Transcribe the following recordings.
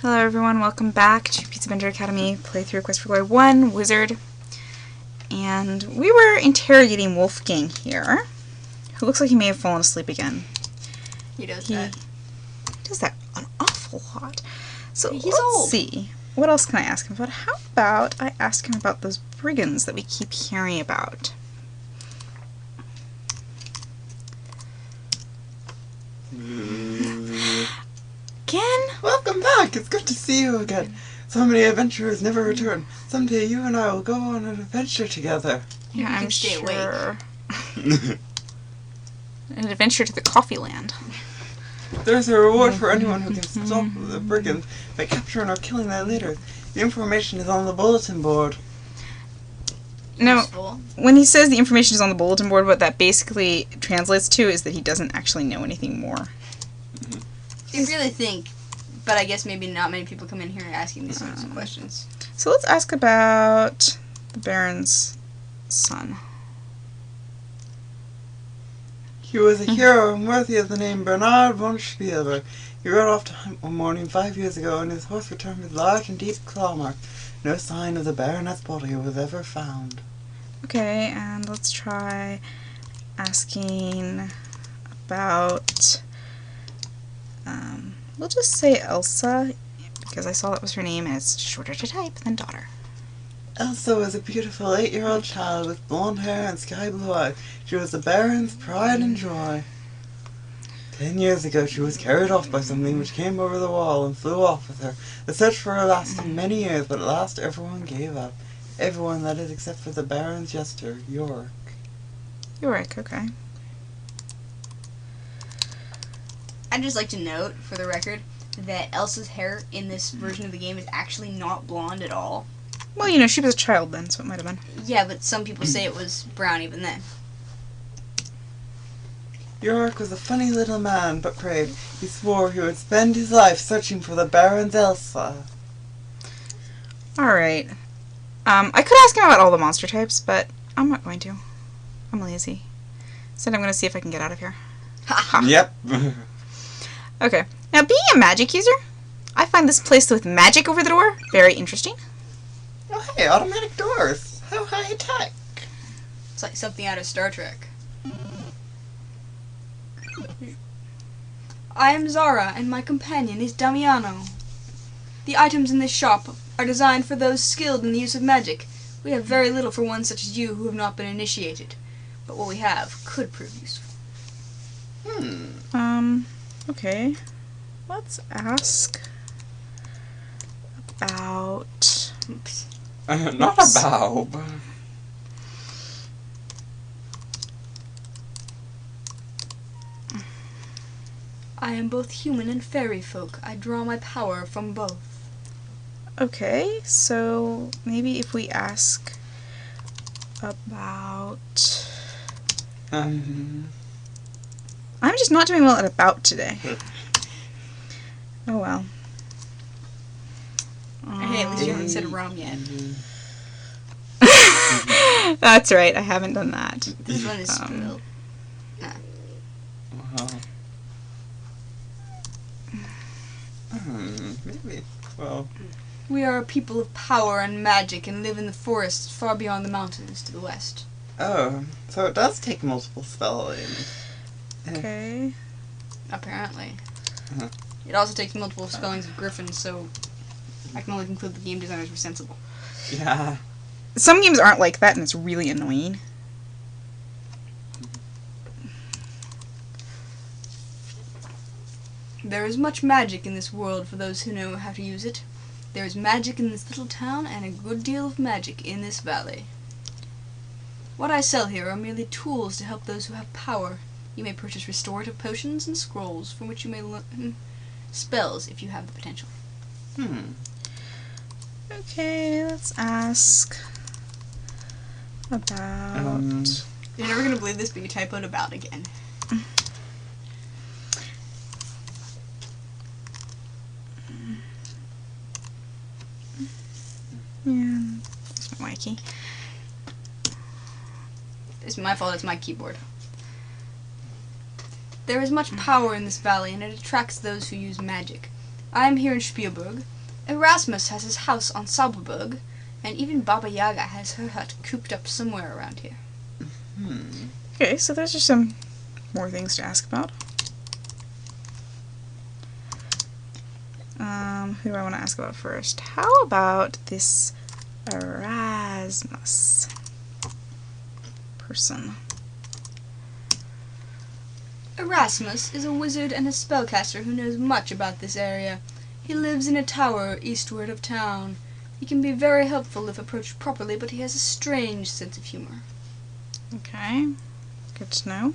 Hello everyone, welcome back to Pizza Bender Academy playthrough Quest for Glory 1, Wizard. And we were interrogating Wolfgang here, who looks like he may have fallen asleep again. He does that. He does that an awful lot. So He's let's old. see. What else can I ask him about? How about I ask him about those brigands that we keep hearing about? Again? Welcome back! It's good to see you again. So many adventurers never return. Someday you and I will go on an adventure together. Yeah, You I'm can stay sure. An adventure to the coffee land. There's a reward for anyone who can stop the brigands by capturing or killing their leaders. The information is on the bulletin board. No, Useful. when he says the information is on the bulletin board, what that basically translates to is that he doesn't actually know anything more. You really think, but I guess maybe not many people come in here asking these sorts of questions. So let's ask about the Baron's son. He was a hero and worthy of the name Bernard von Spielburg. He rode off to hunt one morning 5 years ago, and his horse returned with large and deep claw marks. No sign of the Baronet's body was ever found. Okay, and let's try asking about, we'll just say Elsa, because I saw that was her name, and it's shorter to type than daughter. Elsa was a beautiful 8-year-old child with blonde hair and sky blue eyes. She was the Baron's pride and joy. 10 years ago she was carried off by something which came over the wall and flew off with her. The search for her lasted many years, but at last everyone gave up. Everyone, that is, except for the Baron's jester, Yorick. Yorick, okay. I'd just like to note, for the record, that Elsa's hair in this version of the game is actually not blonde at all. Well, you know, she was a child then, so it might have been. Yeah, but some people say it was brown even then. Yorick was a funny little man, but brave. He swore he would spend his life searching for the Baron's Elsa. Alright. I could ask him about all the monster types, but I'm not going to. I'm lazy. Instead, I'm going to see if I can get out of here. Yep. Okay. Now, being a magic user, I find this place with magic over the door very interesting. Oh, hey, automatic doors. How high tech. It's like something out of Star Trek. I am Zara, and my companion is Damiano. The items in this shop are designed for those skilled in the use of magic. We have very little for one such as you who have not been initiated, but what we have could prove useful. Okay. Let's ask about... Oops. Not about. I am both human and fairy folk. I draw my power from both. Okay, so maybe if we ask about... I'm just not doing well at about today. Oh well. Hey, at least you haven't said rum yet. That's right, I haven't done that. This one is spilled. Maybe. Well. We are a people of power and magic and live in the forests far beyond the mountains to the west. Oh, so it does take multiple spelling. Okay. Apparently. Uh-huh. It also takes multiple spellings of Griffin, so I can only conclude the game designers were sensible. Yeah. Some games aren't like that, and it's really annoying. There is much magic in this world for those who know how to use it. There is magic in this little town and a good deal of magic in this valley. What I sell here are merely tools to help those who have power. You may purchase restorative potions and scrolls from which you may learn spells if you have the potential. Okay, let's ask about... You're never going to believe this, but you typoed about again. Yeah, that's my key. It's my fault, it's my keyboard. There is much power in this valley, and it attracts those who use magic. I am here in Spielburg. Erasmus has his house on Spielburg, and even Baba Yaga has her hut cooped up somewhere around here. Okay, so those are some more things to ask about. Who do I want to ask about first? How about this Erasmus person? Erasmus is a wizard and a spellcaster who knows much about this area. He lives in a tower eastward of town. He can be very helpful if approached properly, but he has a strange sense of humor. Okay, good to know.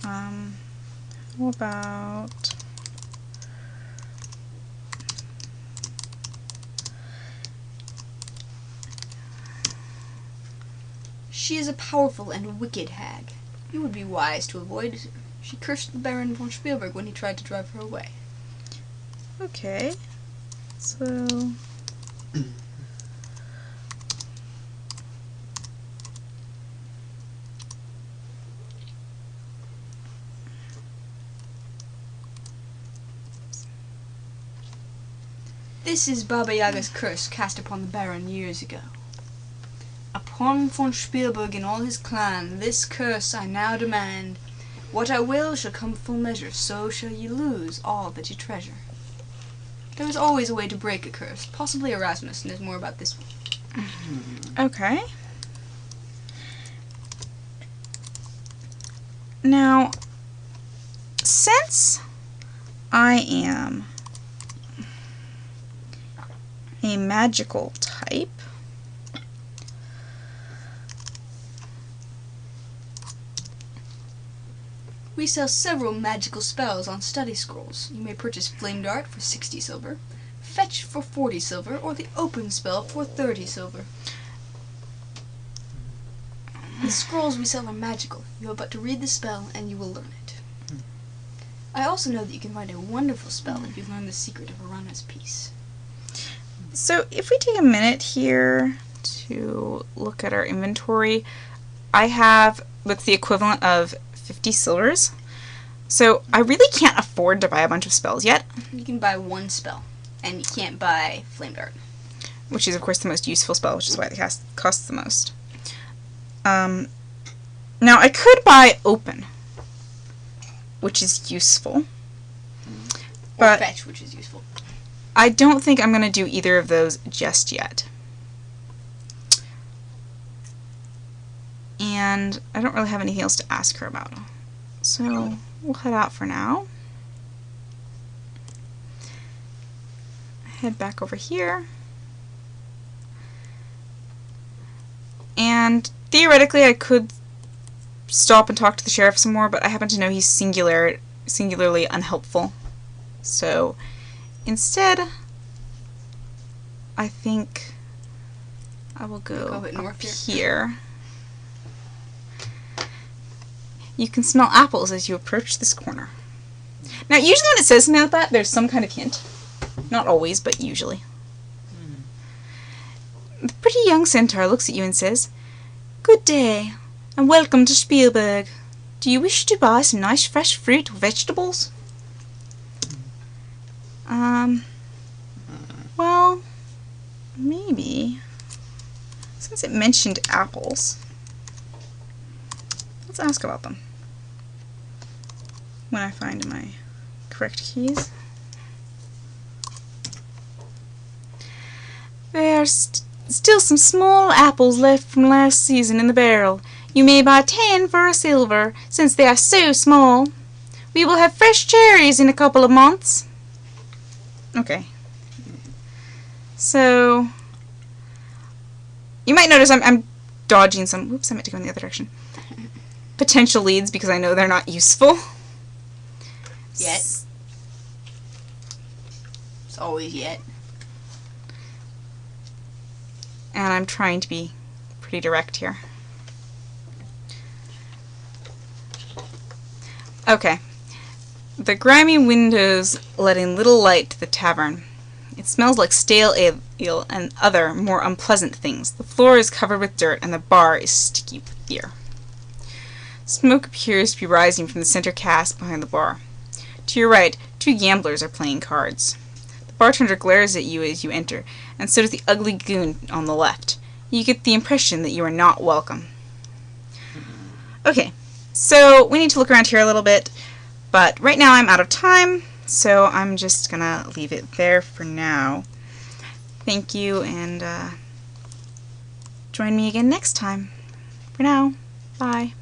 How about... She is a powerful and wicked hag. You would be wise to avoid her. She cursed the Baron von Spielburg when he tried to drive her away. Okay, so... This is Baba Yaga's curse cast upon the Baron years ago. Upon von Spielburg and all his clan, this curse I now demand. What I will shall come full measure, so shall ye lose all that ye treasure. There is always a way to break a curse. Possibly Erasmus knows more about this one. Okay. Now, since I am a magical type, We sell several magical spells on study scrolls. You may purchase Flame Dart for 60 silver, Fetch for 40 silver, or the Open spell for 30 silver. The scrolls we sell are magical. You have but to read the spell and you will learn it. I also know that you can find a wonderful spell if you learn the secret of Arana's peace. so if we take a minute here to look at our inventory, I have what's the equivalent of 50 silvers. So I really can't afford to buy a bunch of spells yet. You can buy one spell, and you can't buy Flame Dart. Which is of course the most useful spell, which is why it costs the most. Now I could buy Open, which is useful. Or But Fetch, which is useful. I don't think I'm going to do either of those just yet. And I don't really have anything else to ask her about. So we'll head out for now. Head back over here. And theoretically I could stop and talk to the sheriff some more, but I happen to know he's singularly unhelpful. So instead, I think I will go a bit up north here. You can smell apples as you approach this corner. Now, usually when it says something like that, there's some kind of hint. Not always, but usually. The pretty young centaur looks at you and says, "Good day, and welcome to Spielburg. Do you wish to buy some nice fresh fruit or vegetables?" Well, maybe. Since it mentioned apples, let's ask about them. When I find my correct keys. There are still some small apples left from last season in the barrel. You may buy 10 for a silver, since they are so small. We will have fresh cherries in a couple of months. Okay. So, you might notice I'm dodging some... Whoops, I meant to go in the other direction. Potential leads because I know they're not useful. Yet. It's always yet. And I'm trying to be pretty direct here. Okay. The grimy windows let in little light to the tavern. It smells like stale ale and other more unpleasant things. The floor is covered with dirt and the bar is sticky with beer. Smoke appears to be rising from the center cask behind the bar. To your right, 2 gamblers are playing cards. The bartender glares at you as you enter, and so does the ugly goon on the left. You get the impression that you are not welcome. Okay, so we need to look around here a little bit, but right now I'm out of time, so I'm just gonna leave it there for now. Thank you, and join me again next time. For now, bye.